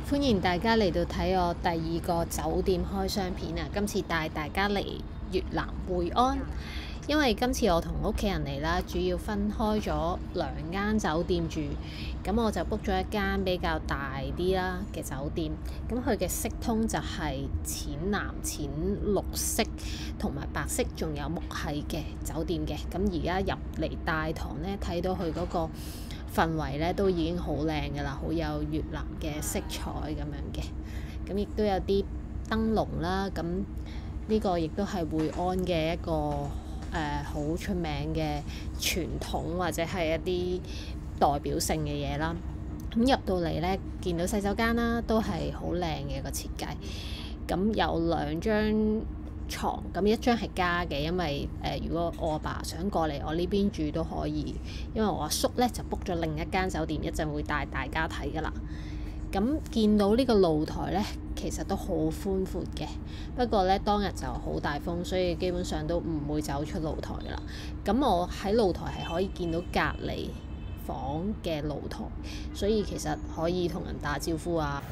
歡迎大家嚟到睇我第2個酒店開箱片啊！今次帶大家嚟越南會安，因為今次我同屋企人嚟啦，主要分開咗2間酒店住，咁我就 book 咗一間比較大啲啦嘅酒店，咁佢嘅色通就係淺藍、淺綠色同埋白色，仲有木系嘅酒店嘅。咁而家入嚟大堂呢，睇到佢嗰個氛圍咧都已經好靚㗎啦，好有越南嘅色彩咁樣嘅，咁亦都有啲燈籠啦。咁呢個亦都係會安嘅一個好出名嘅傳統或者係一啲代表性嘅嘢啦。咁入到嚟咧，見到洗手間啦，都係好靚嘅個設計。咁有2張床，咁1張係加嘅，因為如果我阿爸想過嚟我呢邊住都可以，因為我阿叔咧就 book 咗另一間酒店，一陣會帶大家睇噶啦。咁見到呢個露台咧，其實都好寬闊嘅，不過咧當日就好大風，所以基本上都唔會走出露台噶啦。咁我喺露台係可以見到隔離房嘅露台，所以其實可以同人打招呼啊。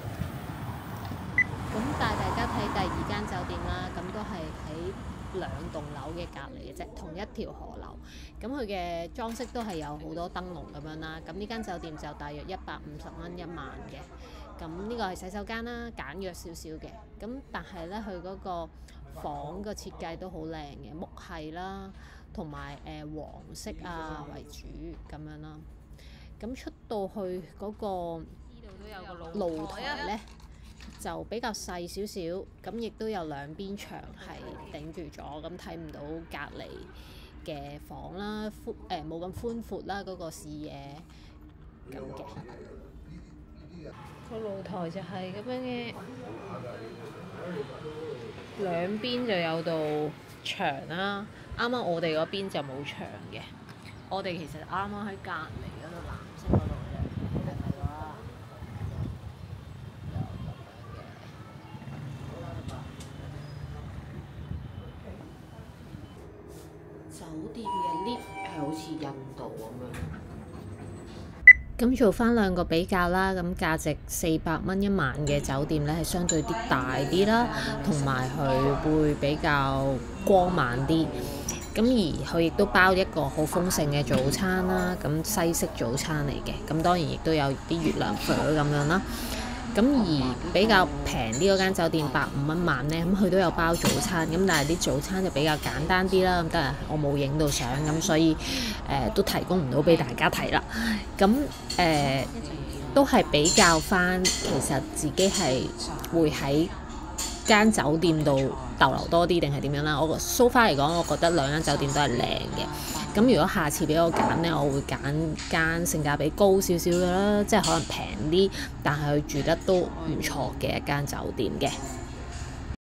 咁帶大家睇第2間酒店啦，咁都係喺2棟樓嘅隔離嘅啫，同一條河流。咁佢嘅裝飾都係有好多燈籠咁樣啦。咁呢間酒店就大約150蚊1晚嘅。咁呢個係洗手間啦，簡約少少嘅。咁但係咧，佢嗰個房個設計都好靚嘅，木系啦，同埋黃色啊為主咁樣啦。咁出到去嗰個露台咧，就比較細少少，咁亦都有兩邊牆係頂住咗，咁睇唔到隔離嘅房啦，冇咁寬闊啦，嗰個視野咁嘅。個露台就係咁樣嘅，兩邊就有道牆啦。啱啱我哋嗰邊就冇牆嘅，我哋其實啱啱喺隔離嗰度藍色嗰度嘅。酒店嘅 lift 係好似印度咁樣。咁做翻2個比較啦，咁價值400蚊1晚嘅酒店咧係相對啲大啲啦，同埋佢會比較光猛啲。咁而佢亦都包一個好豐盛嘅早餐啦，咁西式早餐嚟嘅。咁當然亦都有啲月亮火咁樣啦。咁而比較平啲嗰間酒店150蚊晚呢，咁佢都有包早餐，咁但係啲早餐就比較簡單啲啦，咁但係我冇影到相，咁所以都提供唔到俾大家睇啦。咁都係比較翻，其實自己係會喺間酒店度逗留多啲定係點樣啦？我so far嚟講，我覺得2間酒店都係靚嘅。咁如果下次俾我揀呢，我會揀間性價比高少少嘅啦，即係可能平啲，但係佢住得都唔錯嘅一間酒店嘅。